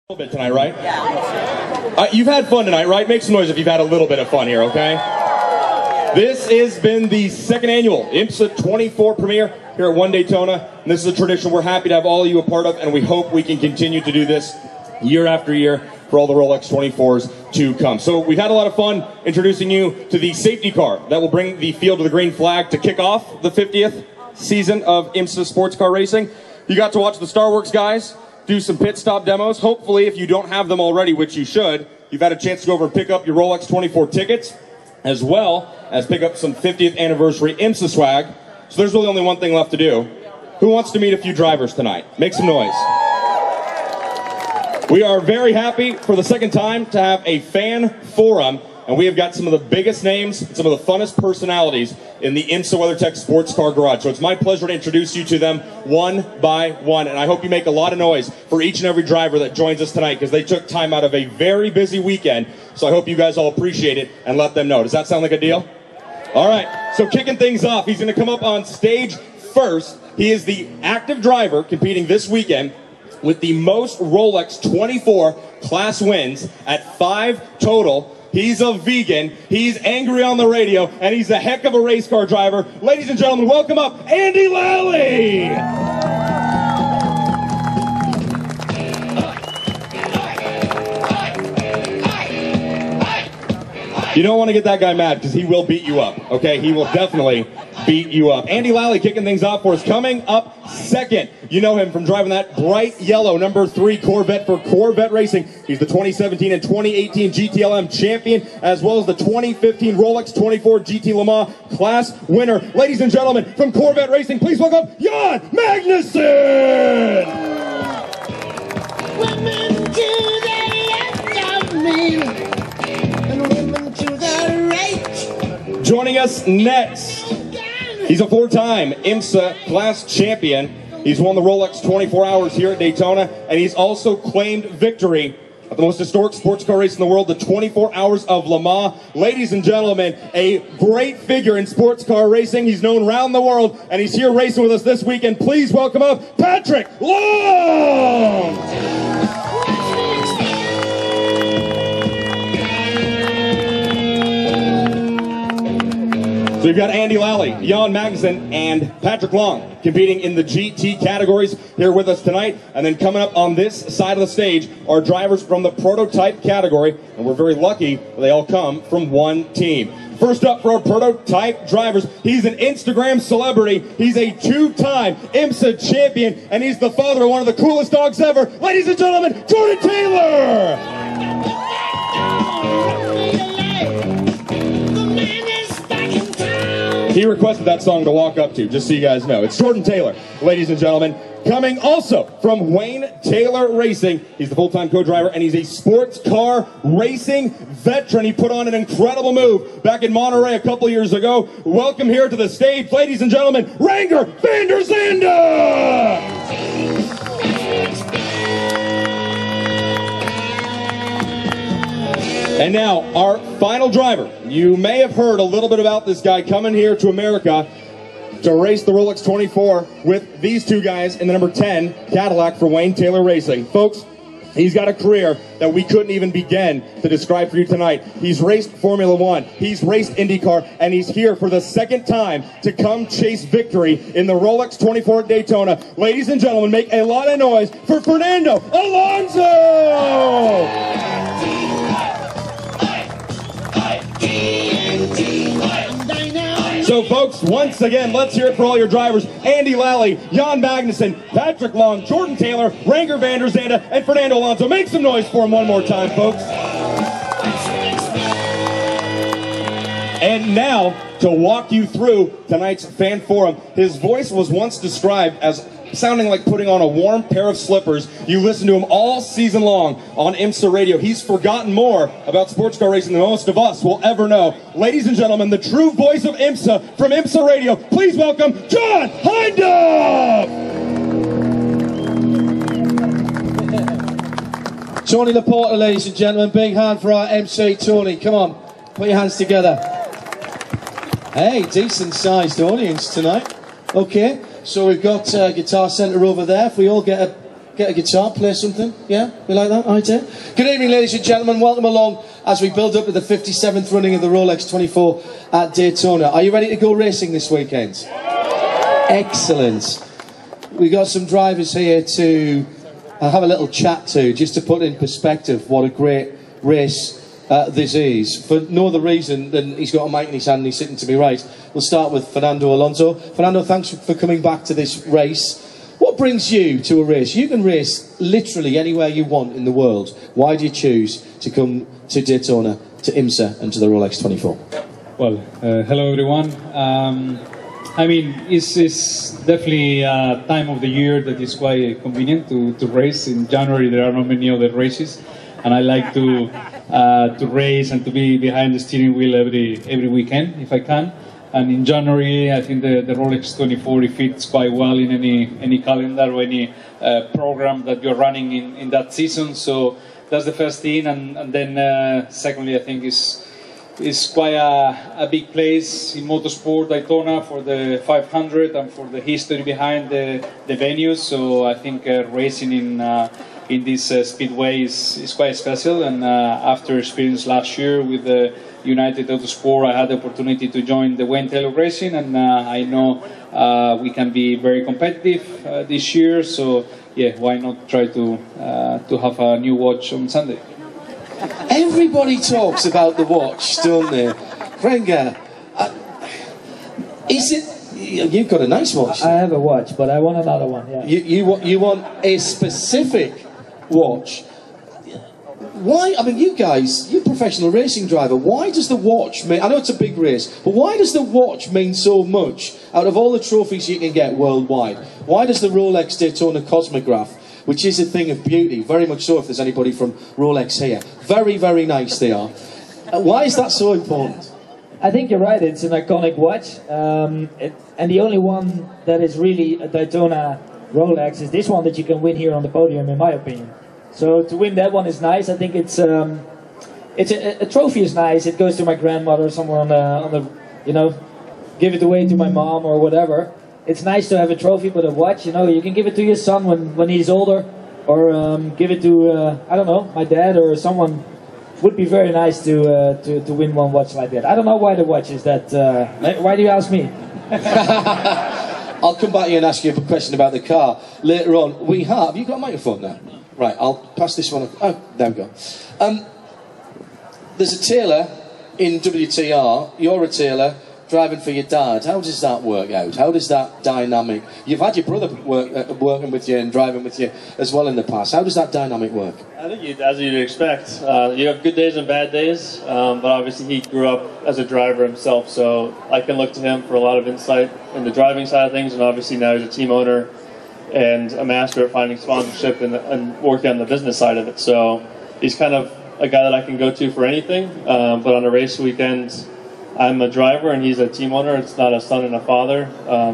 A little bit tonight, right? Yeah. You've had fun tonight, right? Make some noise if you've had a little bit of fun here, okay? This has been the second annual IMSA 24 premiere here at One Daytona, and this is a tradition we're happy to have all of you a part of, and we hope we can continue to do this year after year for all the Rolex 24s to come. So we've had a lot of fun introducing you to the safety car that will bring the field to the green flag to kick off the 50th season of IMSA sports car racing. You got to watch the Star Works guys do some pit stop demos. Hopefully, if you don't have them already, which you should, you've had a chance to go over and pick up your Rolex 24 tickets, as well as pick up some 50th anniversary IMSA swag. So there's really only one thing left to do. Who wants to meet a few drivers tonight? Make some noise. We are very happy for the second time to have a fan forum, and we have got some of the biggest names, some of the funnest personalities in the IMSA WeatherTech Sports Car Garage. So it's my pleasure to introduce you to them one by one, and I hope you make a lot of noise for each and every driver that joins us tonight, because they took time out of a very busy weekend. So I hope you guys all appreciate it and let them know. Does that sound like a deal? All right, so kicking things off, he's going to come up on stage first. He is the active driver competing this weekend with the most Rolex 24 class wins at 5 total. He's a vegan, he's angry on the radio, and he's a heck of a race car driver. Ladies and gentlemen, welcome up Andy Lally! You don't want to get that guy mad, because he will beat you up, okay? He will definitely beat you up. Andy Lally kicking things off for us. Coming up second, you know him from driving that bright yellow number 3 Corvette for Corvette Racing. He's the 2017 and 2018 GTLM champion, as well as the 2015 Rolex 24 GT Le Mans class winner. Ladies and gentlemen, from Corvette Racing, please welcome Jan Magnussen! Women to the left of me, and women to the right. Joining us next, he's a 4-time IMSA class champion. He's won the Rolex 24 Hours here at Daytona, and he's also claimed victory at the most historic sports car race in the world, the 24 Hours of Le Mans. Ladies and gentlemen, a great figure in sports car racing. He's known around the world, and he's here racing with us this weekend. Please welcome up Patrick Long! So we've got Andy Lally, Jan Magnussen, and Patrick Long competing in the GT categories here with us tonight. And then coming up on this side of the stage are drivers from the prototype category, and we're very lucky they all come from one team. First up for our prototype drivers, he's an Instagram celebrity. He's a 2-time IMSA champion, and he's the father of one of the coolest dogs ever. Ladies and gentlemen, Jordan Taylor! He requested that song to walk up to, just so you guys know. It's Jordan Taylor, ladies and gentlemen. Coming also from Wayne Taylor Racing. He's the full-time co-driver, and he's a sports car racing veteran. He put on an incredible move back in Monterey a couple years ago. Welcome here to the stage, ladies and gentlemen, Renger van der Zande! And now, our final driver. You may have heard a little bit about this guy coming here to America to race the Rolex 24 with these two guys in the number 10 Cadillac for Wayne Taylor Racing. Folks, he's got a career that we couldn't even begin to describe for you tonight. He's raced Formula One, he's raced IndyCar, and he's here for the second time to come chase victory in the Rolex 24 at Daytona. Ladies and gentlemen, make a lot of noise for Fernando Alonso! So, folks, once again, let's hear it for all your drivers. Andy Lally, Jan Magnussen, Patrick Long, Jordan Taylor, Renger van der Zande, and Fernando Alonso. Make some noise for him one more time, folks. And now, to walk you through tonight's fan forum, his voice was once described as sounding like putting on a warm pair of slippers. You listen to him all season long on IMSA Radio. He's forgotten more about sports car racing than most of us will ever know. Ladies and gentlemen, the true voice of IMSA from IMSA Radio, please welcome John Hindhaugh! Tony Laporta, ladies and gentlemen. Big hand for our MC, Tony. Come on, put your hands together. Hey, decent sized audience tonight. Okay, so we've got Guitar Center over there. If we all get a get a guitar, play something? Yeah? You like that idea? Good evening, ladies and gentlemen. Welcome along as we build up to the 57th running of the Rolex 24 at Daytona. Are you ready to go racing this weekend? Excellent. We got some drivers here to have a little chat to, just to put in perspective what a great race this is. For no other reason than he's got a mic in his hand and he's sitting to me right. We'll start with Fernando Alonso. Fernando, thanks for coming back to this race. What brings you to a race? You can race literally anywhere you want in the world. Why do you choose to come to Daytona, to IMSA and to the Rolex 24? Well, hello everyone. I mean, it's definitely a time of the year that is quite convenient to race. In January there are not many other races, and I like to race and to be behind the steering wheel every weekend if I can. And in January, I think the Rolex 24 fits quite well in any calendar or any program that you're running in that season. So that's the first thing, and then secondly, I think is quite a big place in motorsport, Daytona, for the 500 and for the history behind the venues. So I think racing in this speedway is quite special. And after experience last year with the United Autosport, I had the opportunity to join the Wayne Taylor Racing, and I know we can be very competitive this year. So yeah, why not try to have a new watch on Sunday? Everybody talks about the watch, don't they? Renger, is it... You've got a nice watch. I have a watch, but I want another one, yeah. You want a specific watch. Why? I mean, you're a professional racing driver. Why does the watch mean... I know it's a big race, but why does the watch mean so much out of all the trophies you can get worldwide? Why does the Rolex Daytona Cosmograph, which is a thing of beauty, very much so if there's anybody from Rolex here, very, very nice they are. Why is that so important? I think you're right, it's an iconic watch. And the only one that is really a Daytona Rolex is this one that you can win here on the podium, in my opinion. So to win that one is nice. I think it's a trophy is nice. It goes to my grandmother, somewhere on the you know, give it away to my mom or whatever. It's nice to have a trophy, but a watch, you know, you can give it to your son when he's older, or give it to I don't know, my dad or someone. Would be very nice to win one watch like that. I don't know why the watch is that. Why do you ask me? I'll come back to you and ask you a question about the car later on. We have you got a microphone now? Right, I'll pass this one. Oh, there we go. There's a tailor in WTR. You're a tailor driving for your dad. How does that work out? How does that dynamic... You've had your brother working with you and driving with you as well in the past. How does that dynamic work? I think as you'd expect. You have good days and bad days, but obviously he grew up as a driver himself, so I can look to him for a lot of insight in the driving side of things, and obviously now he's a team owner and a master at finding sponsorship and working on the business side of it. So he's kind of a guy that I can go to for anything, but on a race weekend, I'm a driver and he's a team owner. It's not a son and a father.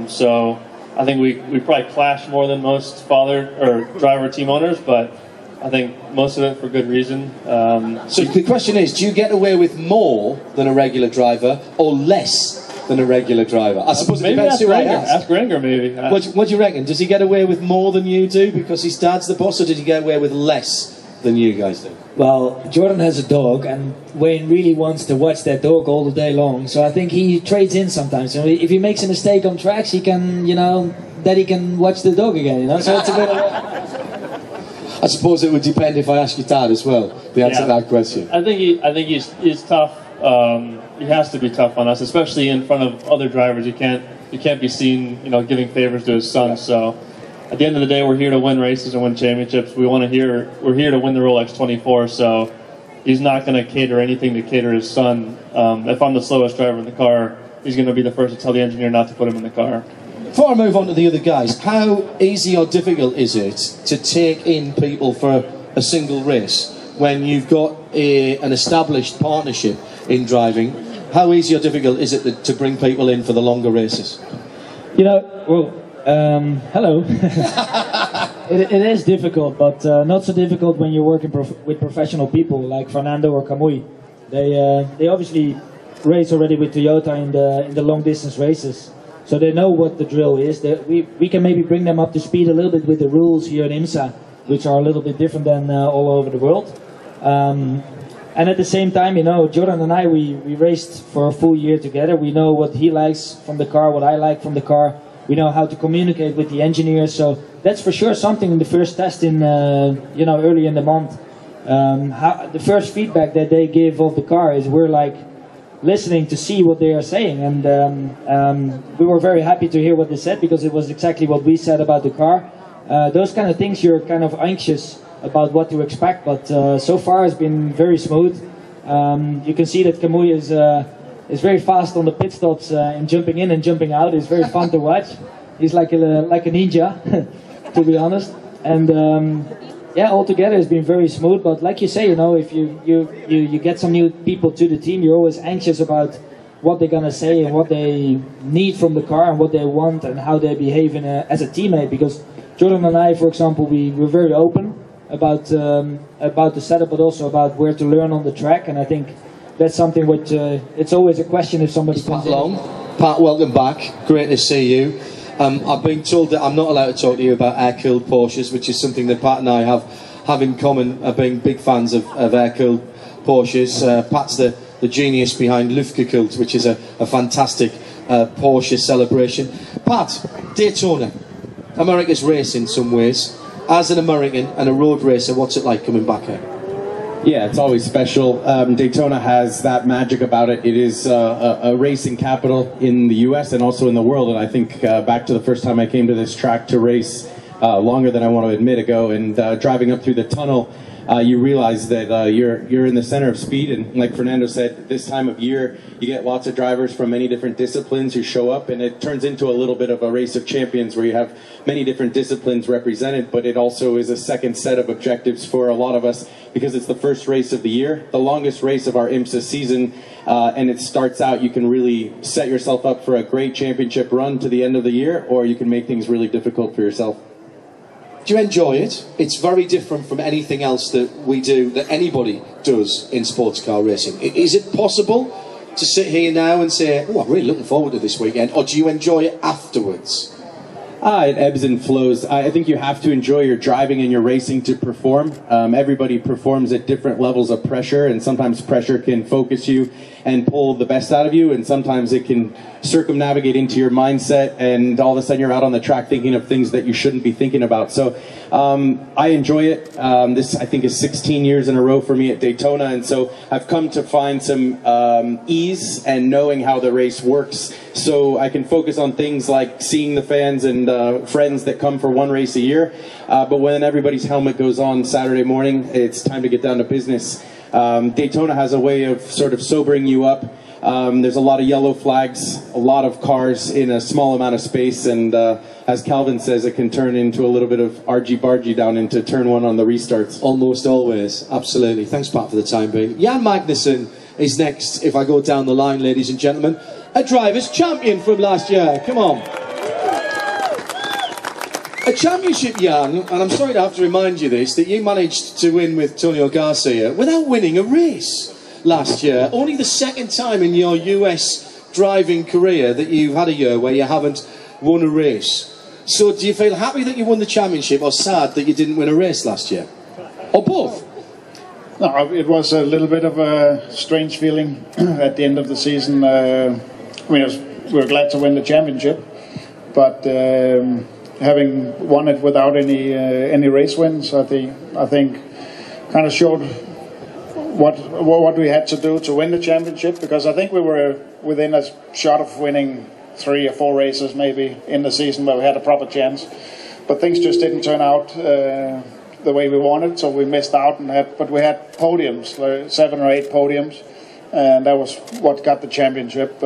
So I think we probably clash more than most father or driver team owners, but I think most of it for good reason. So the question is, do you get away with more than a regular driver or less than a regular driver? I suppose it depends who I ask. Ask Renger, maybe. What do you reckon? Does he get away with more than you do because his dad's the boss, or did he get away with less than you guys do? Well, Jordan has a dog, and Wayne really wants to watch that dog all the day long. So I think he trades in sometimes. You know, if he makes a mistake on tracks, he can, you know, that he can watch the dog again. You know, so it's a bit of... I suppose it would depend if I asked your dad as well, the answer to that question. I think he's tough. He has to be tough on us, especially in front of other drivers. You can't be seen, you know, giving favors to his son. So at the end of the day, we're here to win races and win championships. We're here to win the Rolex 24. So he's not going to cater anything to cater his son. If I'm the slowest driver in the car, he's going to be the first to tell the engineer not to put him in the car. Before I move on to the other guys, how easy or difficult is it to take in people for a single race when you've got an established partnership in driving? How easy or difficult is it to bring people in for the longer races? You know, well, hello. It is difficult, but not so difficult when you're working with professional people like Fernando or Kamui. They obviously race already with Toyota in the long distance races. So they know what the drill is. We can maybe bring them up to speed a little bit with the rules here at IMSA. which are a little bit different than all over the world. And at the same time, you know, Jordan and I, we raced for a full year together. We know what he likes from the car, what I like from the car. We know how to communicate with the engineers. So that's for sure something in the first test in, you know, early in the month. The first feedback that they give of the car is we're like listening to see what they are saying. And we were very happy to hear what they said, because it was exactly what we said about the car. Those kind of things, you're kind of anxious about what to expect, but so far it's been very smooth. You can see that Kamui is very fast on the pit stops in jumping in and jumping out. It's very fun to watch. He's like a ninja, to be honest. And yeah, altogether it's been very smooth. But like you say, you know, if you get some new people to the team, you're always anxious about what they're gonna say and what they need from the car and what they want and how they behave as a teammate. Because Jordan and I, for example, we're very open about the setup, but also about where to learn on the track. And I think that's something which it's always a question if somebody comes Pat Long. Pat, welcome back. Great to see you. I've been told that I'm not allowed to talk to you about air-cooled Porsches, which is something that Pat and I have in common, being big fans of air-cooled Porsches. Pat's the genius behind Luftgekühlt, which is a fantastic Porsche celebration. Pat, Daytona, America's race in some ways. As an American and a road racer, what's it like coming back here? Yeah, it's always special. Daytona has that magic about it. It is a racing capital in the U.S. and also in the world. And I think back to the first time I came to this track to race, longer than I want to admit ago, and driving up through the tunnel, you realize that you're in the center of speed. And like Fernando said, this time of year, you get lots of drivers from many different disciplines who show up, and it turns into a little bit of a race of champions where you have many different disciplines represented, but it also is a second set of objectives for a lot of us, because it's the first race of the year, the longest race of our IMSA season, and it starts out, you can really set yourself up for a great championship run to the end of the year, or you can make things really difficult for yourself. Do you enjoy it? It's very different from anything else that we do, that anybody does in sports car racing. Is it possible to sit here now and say, oh, I'm really looking forward to this weekend, or do you enjoy it afterwards? It ebbs and flows. I think you have to enjoy your driving and your racing to perform. Everybody performs at different levels of pressure, and sometimes pressure can focus you and pull the best out of you, and sometimes it can circumnavigate into your mindset, and all of a sudden you're out on the track thinking of things that you shouldn't be thinking about. So I enjoy it. This, I think, is 16 years in a row for me at Daytona, and so I've come to find some ease and knowing how the race works, so I can focus on things like seeing the fans and friends that come for one race a year. But when everybody's helmet goes on Saturday morning, it's time to get down to business. Daytona has a way of sort of sobering you up. There's a lot of yellow flags, a lot of cars in a small amount of space, and as Calvin says, it can turn into a little bit of argy-bargy down into turn one on the restarts. Almost always, absolutely. Thanks, Pat, for the time being. Jan Magnussen is next, if I go down the line, ladies and gentlemen. A driver's champion from last year. Come on. A championship, Jan, and I'm sorry to have to remind you this, that you managed to win with Antonio Garcia without winning a race last year. Only the second time in your US driving career that you've had a year where you haven't won a race. So do you feel happy that you won the championship, or sad that you didn't win a race last year? Or both? No, it was a little bit of a strange feeling at the end of the season. We were glad to win the championship, but having won it without any race wins, I think kind of showed what we had to do to win the championship, because I think we were within a shot of winning 3 or 4 races maybe in the season where we had a proper chance, but things just didn't turn out the way we wanted, so we missed out. But we had podiums, like 7 or 8 podiums, and that was what got the championship.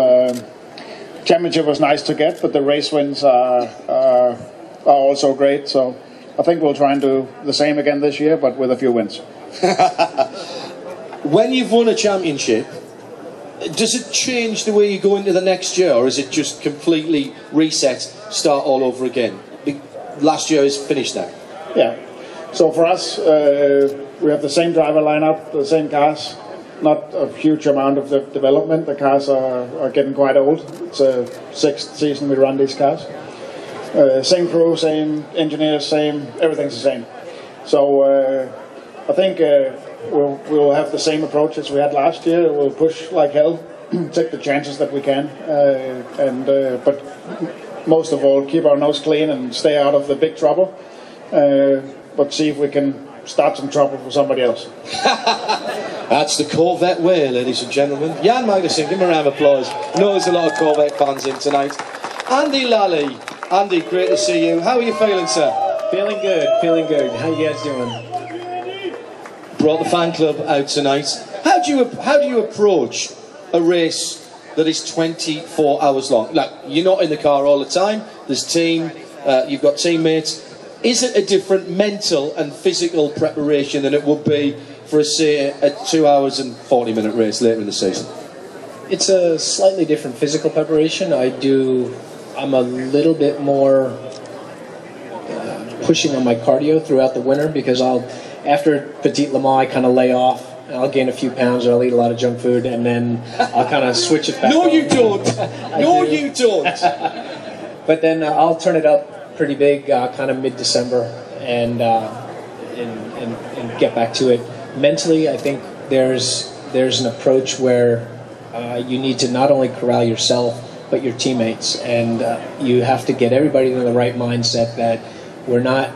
Championship was nice to get, but the race wins are also great. So I think we'll try and do the same again this year, but with a few wins. When you've won a championship, does it change the way you go into the next year, or is it just completely reset, start all over again? Last year is finished now. Yeah. So for us, we have the same driver lineup, the same cars. Not a huge amount of the development. The cars are getting quite old. It's a 6th season we run these cars. Same crew, same engineers, everything's the same. So I think we'll have the same approach as we had last year. We'll push like hell, take the chances that we can, but most of all, keep our nose clean and stay out of the big trouble. But see if we can start some trouble for somebody else. That's the Corvette way, ladies and gentlemen. Jan Magnussen, give him a round of applause. I know there's a lot of Corvette fans in tonight. Andy Lally. Andy, great to see you. How are you feeling, sir? Feeling good, feeling good. How you guys doing? Brought the fan club out tonight. How do you approach a race that is 24 hours long? Like, you're not in the car all the time. There's team, you've got teammates. Is it a different mental and physical preparation than it would be for, say, a 2 hours and 40-minute race later in the season? It's a slightly different physical preparation. I'm a little bit more pushing on my cardio throughout the winter because after Petit Le Mans, I kind of lay off. I'll gain a few pounds, or I'll eat a lot of junk food, and then I'll kind of switch it back. No, you don't. No, you don't. But then I'll turn it up pretty big, kind of mid-December, and get back to it. Mentally, I think there's an approach where you need to not only corral yourself but your teammates, and you have to get everybody in the right mindset that we're not.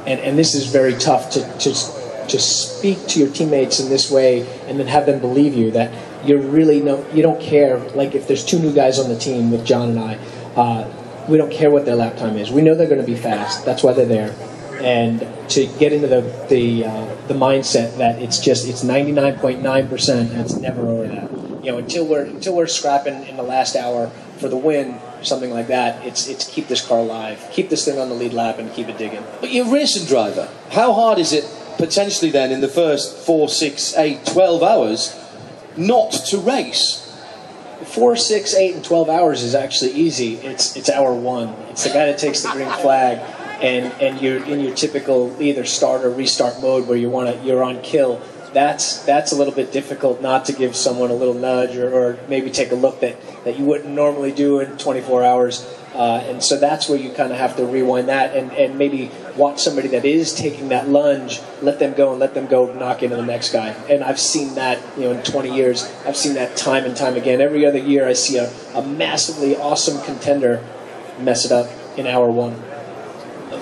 And this is very tough to speak to your teammates in this way, and then have them believe you that you don't care. Like if there's two new guys on the team with John and I. We don't care what their lap time is. We know they're going to be fast. That's why they're there. And to get into the mindset that it's 99.9% and it's never over that. You know, until we're scrapping in the last hour for the win, something like that. It's keep this car alive, keep this thing on the lead lap, and keep it digging. But you're a racing driver. How hard is it potentially then in the first 4, 6, 8, 12 hours not to race? 4, 6, 8, and 12 hours is actually easy. It's hour one. It's the guy that takes the green flag, and you're in your typical either start or restart mode where you're on kill. That's a little bit difficult not to give someone a little nudge or maybe take a look that you wouldn't normally do in 24 hours. And so that's where you kind of have to rewind that and maybe watch somebody that is taking that lunge, let them go knock into the next guy. And I've seen that, in 20 years, I've seen that time and time again. Every other year I see a massively awesome contender mess it up in hour one.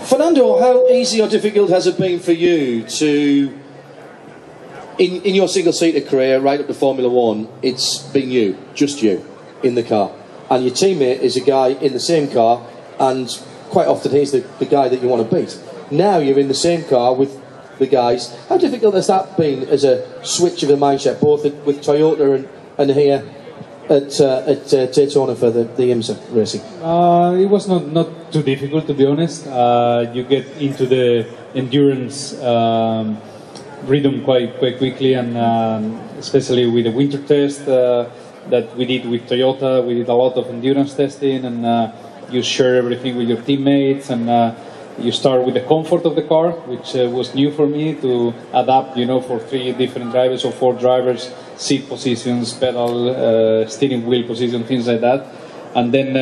Fernando, how easy or difficult has it been for you to, in your single-seater career right up to Formula One, it's been you, just you, in the car. And your teammate is a guy in the same car, and quite often he's the guy that you want to beat. Now you're in the same car with the guys. How difficult has that been as a switch of the mindset, both with Toyota and here at Daytona for the IMSA racing? It was not too difficult, to be honest. You get into the endurance rhythm quite quickly, and especially with the winter test that we did with Toyota. We did a lot of endurance testing, and you share everything with your teammates, and you start with the comfort of the car, which was new for me to adapt, for 3 different drivers or 4 drivers, seat positions, pedal, steering wheel position, things like that. And then,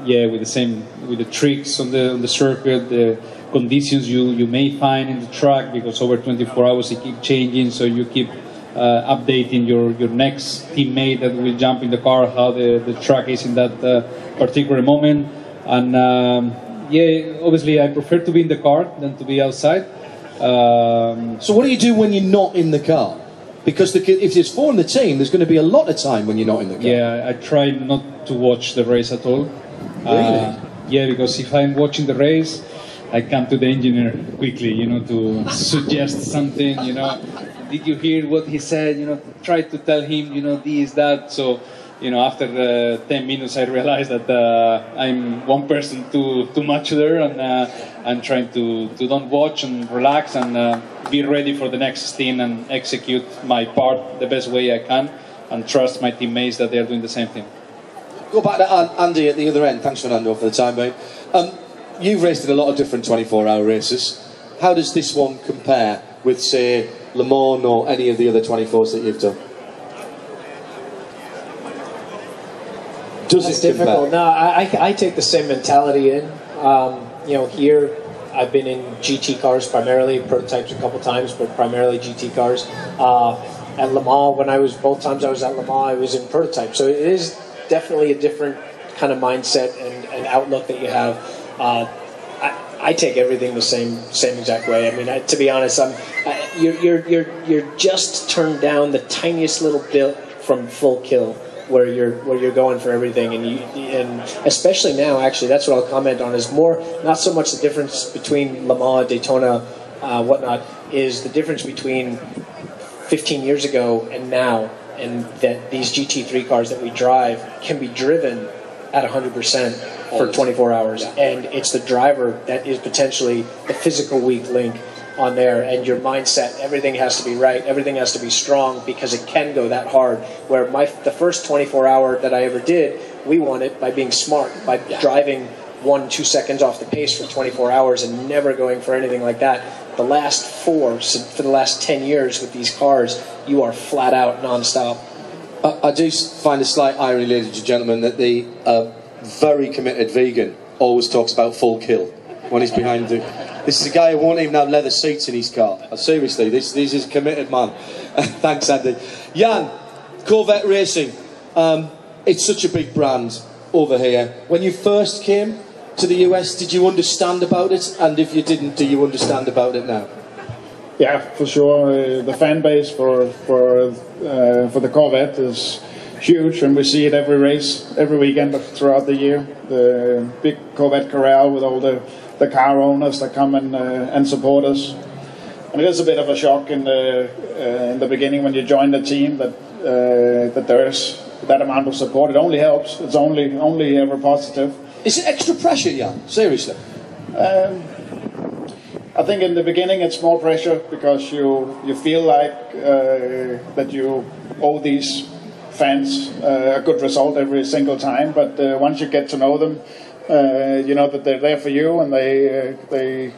with the tricks on the circuit, the conditions you may find in the track, because over 24 hours it keeps changing, so you keep updating your next teammate that will jump in the car, how the track is in that particular moment. And obviously I prefer to be in the car than to be outside. So what do you do when you're not in the car? Because if there's 4 in the team, there's going to be a lot of time when you're not in the car. Yeah, I try not to watch the race at all. Really? Yeah, because if I'm watching the race, I come to the engineer quickly, to suggest something, Did you hear what he said? Try to tell him, this, that. So, after 10 minutes, I realized that I'm one person too much there, and I'm trying to don't watch and relax and be ready for the next stint and execute my part the best way I can, and trust my teammates that they're doing the same thing. Go back to Andy at the other end. Thanks, Fernando, for the time, mate. You've raced in a lot of different 24-hour races. How does this one compare with, say, Le Mans or any of the other 24s that you've done? It's difficult. No, I take the same mentality in. Here I've been in GT cars primarily, prototypes a couple times, but primarily GT cars. At Le Mans, both times I was at Le Mans, I was in prototype. So it is definitely a different kind of mindset and outlook that you have. I take everything the same exact way. I mean, to be honest, you're just turned down the tiniest little bit from full kill, where you're going for everything, and especially now, actually, that's what I'll comment on, is more not so much the difference between Le Mans, Daytona, whatnot, is the difference between 15 years ago and now, and that these GT3 cars that we drive can be driven at 100% for 24 hours, and it's the driver that is potentially the physical weak link on there, and your mindset, everything has to be right, everything has to be strong, because it can go that hard. Where the first 24-hour that I ever did, we won it by being smart, by driving 1-2 seconds off the pace for 24 hours and never going for anything like that. The last for the last 10 years with these cars, you are flat out non-stop. I do find a slight irony, ladies and gentlemen, that the very committed vegan always talks about full kill when he's behind the... This is a guy who won't even have leather seats in his car. Seriously, this is a committed man. Thanks, Andy. Jan, Corvette Racing. It's such a big brand over here. When you first came to the US, did you understand about it? And if you didn't, do you understand about it now? Yeah, for sure. The fan base for the Corvette is huge, and we see it every race, every weekend throughout the year. The big Corvette corral with all the car owners that come and support us. And it is a bit of a shock in the beginning when you join the team that there is that amount of support. It only helps. It's only ever positive. Is it extra pressure, Jan? Seriously? I think in the beginning it's more pressure because you feel like that you owe these fans a good result every single time. But once you get to know them, you know that they're there for you, and they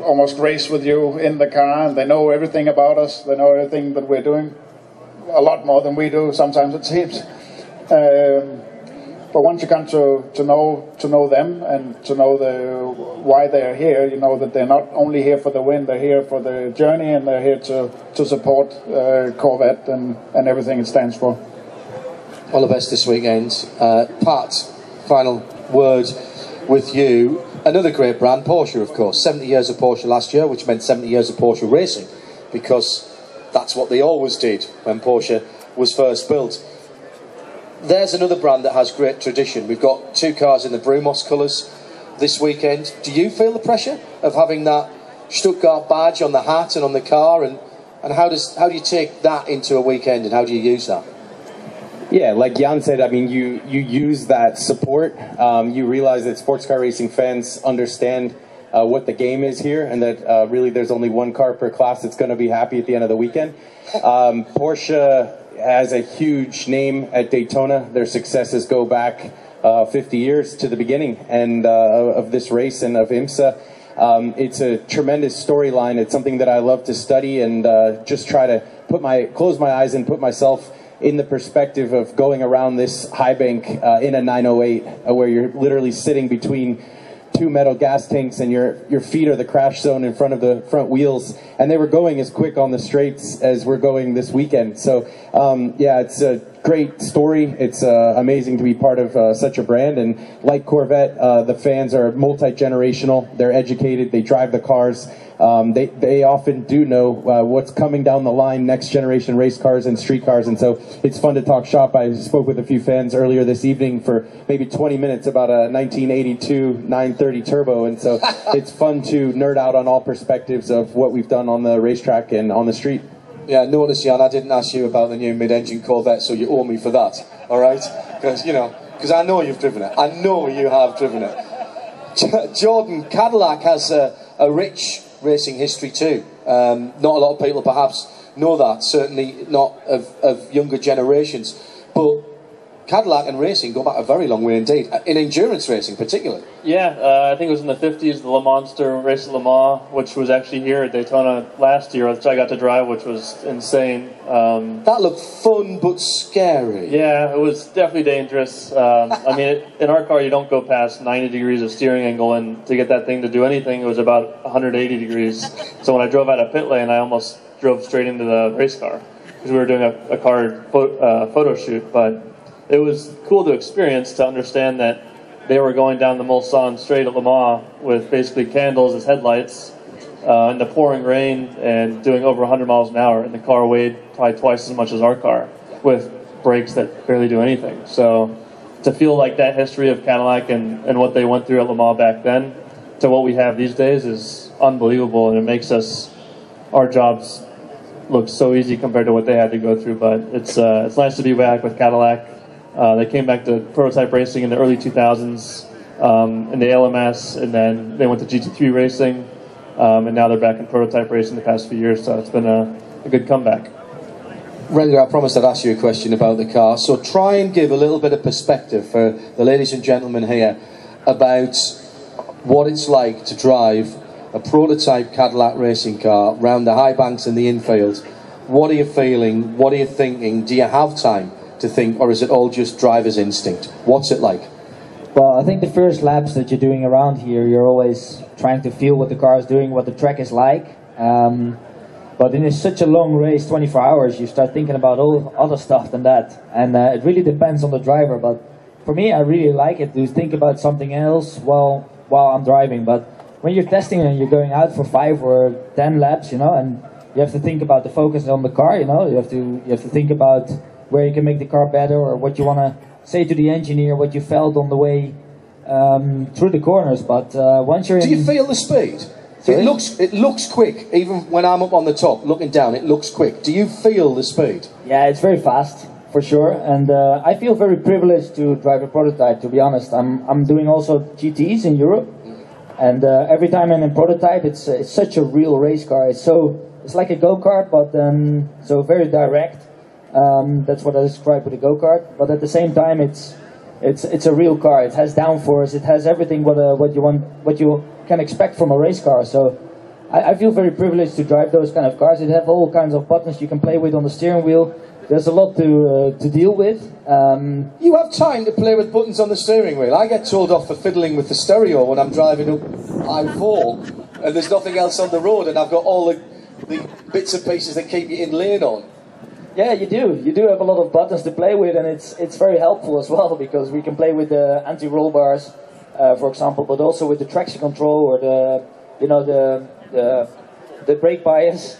almost race with you in the car, and they know everything about us. They know everything that we're doing, a lot more than we do. Sometimes it seems. But once you come to know them and to know why they're here, you know that they're not only here for the win, they're here for the journey, and they're here to support Corvette and everything it stands for. All the best this weekend. Pat, final word with you. Another great brand, Porsche, of course. 70 years of Porsche last year, which meant 70 years of Porsche racing, because that's what they always did when Porsche was first built. There's another brand that has great tradition. We've got 2 cars in the Brumos colours this weekend. Do you feel the pressure of having that Stuttgart badge on the hat and on the car? And how do you take that into a weekend, and how do you use that? Yeah, like Jan said, I mean, you use that support. You realize that sports car racing fans understand what the game is here, and that really there's only one car per class that's going to be happy at the end of the weekend. Porsche has a huge name at Daytona. Their successes go back 50 years to the beginning of this race and of IMSA. It's a tremendous storyline. It's something that I love to study and just try to close my eyes and put myself in the perspective of going around this high bank in a 908, where you're literally sitting between 2 metal gas tanks, and your feet are the crash zone in front of the front wheels, and they were going as quick on the straights as we're going this weekend. So yeah, it's a great story. It's amazing to be part of such a brand, and like Corvette, the fans are multi-generational. They're educated, they drive the cars. They often do know what's coming down the line, next generation race cars and street cars, and so it's fun to talk shop. I spoke with a few fans earlier this evening for maybe 20 minutes about a 1982 930 Turbo, and so it's fun to nerd out on all perspectives of what we've done on the racetrack and on the street. Yeah, notice, Jan, I didn't ask you about the new mid-engine Corvette, so you owe me for that, all right? Because I know you've driven it. I know you have driven it. Jordan, Cadillac has a rich racing history too. Not a lot of people perhaps know that, certainly not of younger generations. But Cadillac and racing go back a very long way indeed, in endurance racing particularly. Yeah, I think it was in the 50s, the Le Monster Race of Le Mans, which was actually here at Daytona last year, which I got to drive, which was insane. That looked fun but scary. Yeah, it was definitely dangerous. I mean, in our car, you don't go past 90 degrees of steering angle, and to get that thing to do anything, it was about 180 degrees. So when I drove out of pit lane, I almost drove straight into the race car, because we were doing a car photo shoot, but it was cool to experience, to understand that they were going down the Mulsanne straight at Le Mans with basically candles as headlights in the pouring rain and doing over 100 miles an hour, and the car weighed probably twice as much as our car with brakes that barely do anything. So to feel like that history of Cadillac and what they went through at Le Mans back then to what we have these days is unbelievable, and it makes our jobs look so easy compared to what they had to go through. But it's nice to be back with Cadillac. They came back to prototype racing in the early 2000s in the LMS, and then they went to GT3 racing, and now they're back in prototype racing the past few years, so it's been a good comeback. Rengger, I promised I'd ask you a question about the car, so try and give a little bit of perspective for the ladies and gentlemen here about what it's like to drive a prototype Cadillac racing car round the high banks in the infield. What are you feeling? What are you thinking? Do you have time to think, or is it all just driver's instinct? What's it like? Well, I think the first laps that you're doing around here, you're always trying to feel what the car is doing, what the track is like. But in such a long race, 24 hours, you start thinking about all other stuff than that. And it really depends on the driver. But for me, I really like it to think about something else while I'm driving. But when you're testing and you're going out for 5 or 10 laps, you know, and you have to think about the focus on the car, you know, you have to think about where you can make the car better, or what you want to say to the engineer, what you felt on the way through the corners. But once you're in... Do you feel the speed? Sorry? It looks quick. Even when I'm up on the top, looking down, it looks quick. Do you feel the speed? Yeah, it's very fast, for sure. And I feel very privileged to drive a prototype, to be honest. I'm doing also GTs in Europe. And every time I'm in prototype, it's such a real race car. It's like a go-kart, but so very direct. That's what I describe with a go-kart. But at the same time, it's a real car. It has downforce. It has everything what you can expect from a race car. So I feel very privileged to drive those kind of cars. It have all kinds of buttons you can play with on the steering wheel. There's a lot to deal with. You have time to play with buttons on the steering wheel. I get told off for fiddling with the stereo when I'm driving up I-4 and there's nothing else on the road, and I've got all the bits and pieces that keep you in lane on. Yeah, you do. You do have a lot of buttons to play with, and it's very helpful as well, because we can play with the anti-roll bars, for example, but also with the traction control or the brake bias.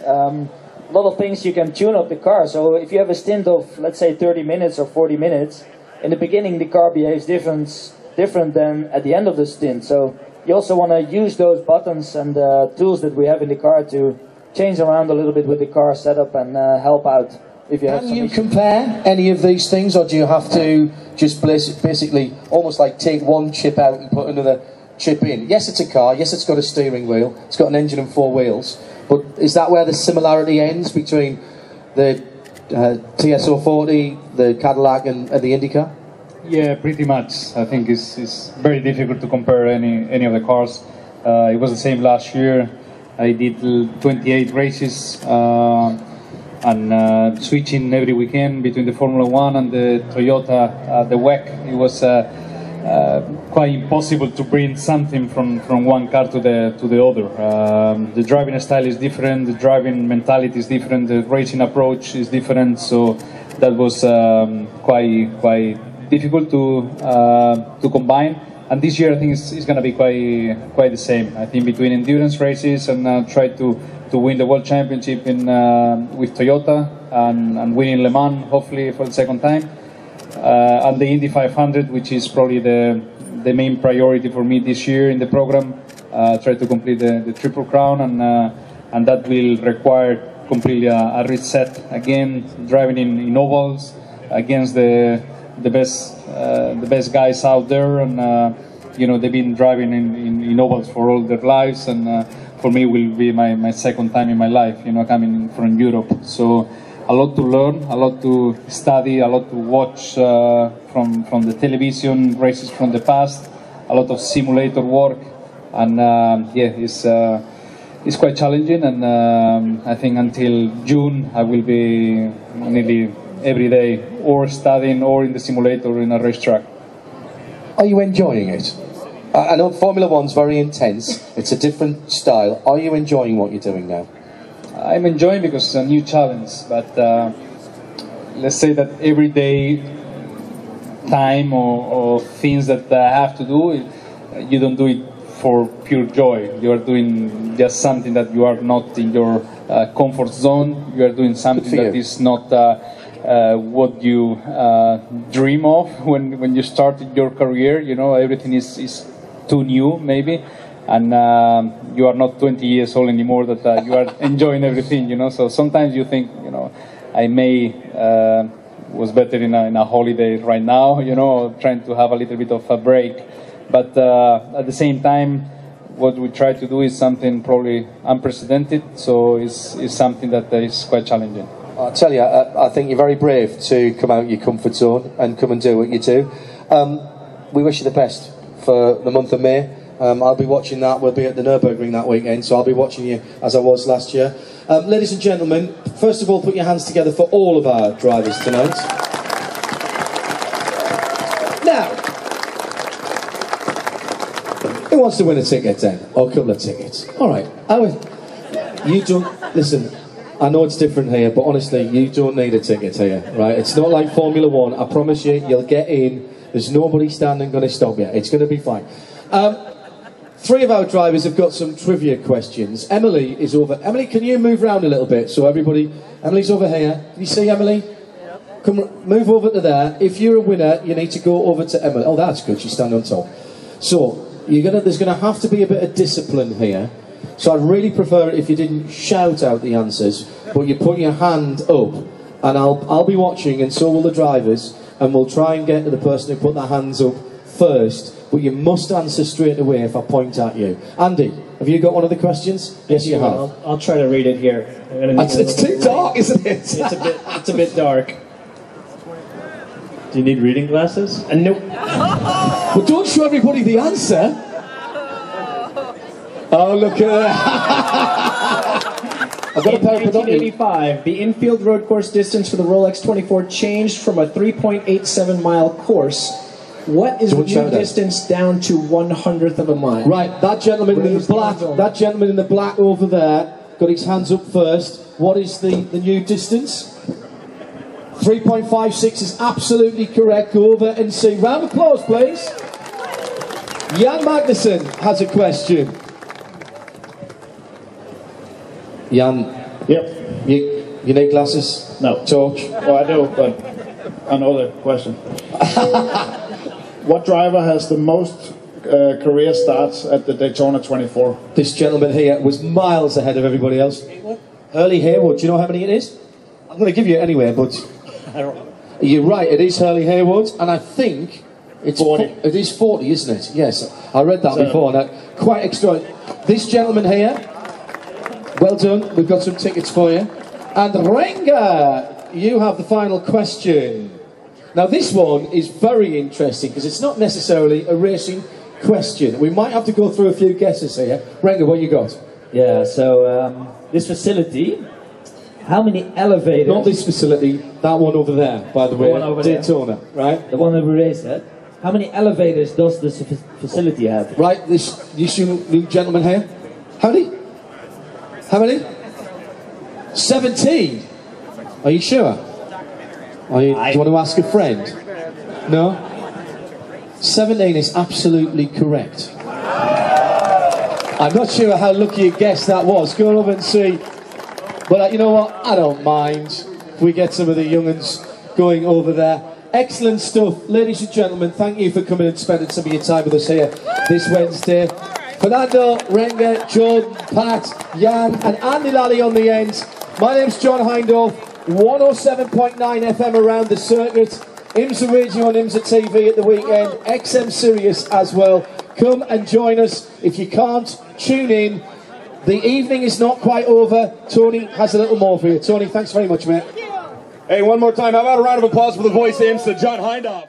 A lot of things you can tune up the car. So if you have a stint of, let's say, 30 minutes or 40 minutes, in the beginning the car behaves different than at the end of the stint. So you also want to use those buttons and tools that we have in the car to change around a little bit with the car setup and help out if you have some Can you issues. compare any of these things, or do you have to just basically almost like take one chip out and put another chip in? Yes, it's a car. Yes, it's got a steering wheel. It's got an engine and 4 wheels. But is that where the similarity ends between the TS040, the Cadillac, and the IndyCar? Yeah, pretty much. I think it's very difficult to compare any of the cars. It was the same last year. I did 28 races and switching every weekend between the Formula One and the Toyota, the WEC. It was quite impossible to bring something from one car to the other. The driving style is different, the driving mentality is different, the racing approach is different. So that was quite difficult to combine. And this year I think it's going to be quite the same. I think between endurance races and try to win the World Championship with Toyota and winning Le Mans hopefully for the second time. And the Indy 500, which is probably the main priority for me this year in the program. Try to complete the Triple Crown, and that will require completely a reset again, driving in ovals against the best guys out there, and they've been driving in ovals for all their lives, and for me will be my second time in my life, coming from Europe. So a lot to learn, a lot to study, a lot to watch from the television, races from the past, a lot of simulator work, and it's quite challenging. And I think until June I will be nearly every day or studying or in the simulator or in a racetrack. Are you enjoying it? I know Formula One's very intense. It's a different style. Are you enjoying what you're doing now? I'm enjoying because it's a new challenge, but let's say that everyday time or things that I have to do, you don't do it for pure joy. You are doing just something that you are not in your comfort zone. You are doing something that is not what you dream of when you started your career. You know, everything is too new, maybe. And you are not 20 years old anymore that you are enjoying everything, you know. So sometimes you think, you know, I may was better in a holiday right now, you know, trying to have a little bit of a break. But at the same time, what we try to do is something probably unprecedented. So it's something that is quite challenging. I'll tell you, I think you're very brave to come out your comfort zone and come and do what you do. We wish you the best for the month of May. I'll be watching that. We'll be at the Nürburgring that weekend, so I'll be watching you as I was last year. Ladies and gentlemen, first of all, put your hands together for all of our drivers tonight. Now, who wants to win a ticket then? Or a couple of tickets? All right. You don't... Listen, I know it's different here, but honestly, you don't need a ticket here, right? It's not like Formula One. I promise you, you'll get in. There's nobody standing going to stop you. It's going to be fine. Three of our drivers have got some trivia questions. Emily is over. Emily, can you move around a little bit so everybody... Emily's over here. Can you see Emily? Come, move over to there. If you're a winner, you need to go over to Emily. Oh, that's good. She's standing on top. So, there's going to have to be a bit of discipline here. So I'd really prefer it if you didn't shout out the answers, but you put your hand up, and I'll be watching, and so will the drivers, and we'll try and get to the person who put their hands up first. But you must answer straight away if I point at you. Andy, have you got one of the questions? Yes, you have. I'll try to read it here. It's too dark, isn't it? It's a bit dark. Do you need reading glasses? Nope. Well, don't show everybody the answer. Oh, look at that. I've got in 1985, the infield road course distance for the Rolex 24 changed from a 3.87 mile course. What is the new distance down to 1/100th of a mile? Right, that gentleman in the black. That gentleman in the black over there got his hands up first. What is the new distance? 3.56 is absolutely correct. Go over and see. Round of applause, please. Jan Magnussen has a question. Jan. Yep. You need glasses? No. Torch? Well, I do, but I know the question. What driver has the most career starts at the Daytona 24? This gentleman here was miles ahead of everybody else. Hurley Haywood. Do you know how many it is? I'm going to give you it anyway, but I don't know. You're right. It is Hurley Haywood, and I think it's 40. It is 40, isn't it? Yes, I read that before. And quite extra. This gentleman here. Well done. We've got some tickets for you. And Renger, you have the final question. Now this one is very interesting because it's not necessarily a racing question. We might have to go through a few guesses here. Renger, what you got? Yeah, so this facility, how many elevators... Not this facility, that one over there, by the way. One over Daytona, right? The one that we raced at. How many elevators does this facility have? Right, this young gentleman here. How many? How many? 17. Are you sure? Do you want to ask a friend? No? 17 is absolutely correct. I'm not sure how lucky a guess that was. Go over and see. But you know what? I don't mind if we get some of the young'uns going over there. Excellent stuff. Ladies and gentlemen, thank you for coming and spending some of your time with us here this Wednesday. Fernando, Renger, Jordan, Pat, Jan and Andy Lally on the end. My name's John Hindhaugh, 107.9 FM around the circuit, IMSA Radio and IMSA TV at the weekend, XM Sirius as well. Come and join us. If you can't, tune in. The evening is not quite over. Tony has a little more for you. Tony, thanks very much, mate. Hey, one more time, how about a round of applause for the voice of IMSA, John Hindhaugh?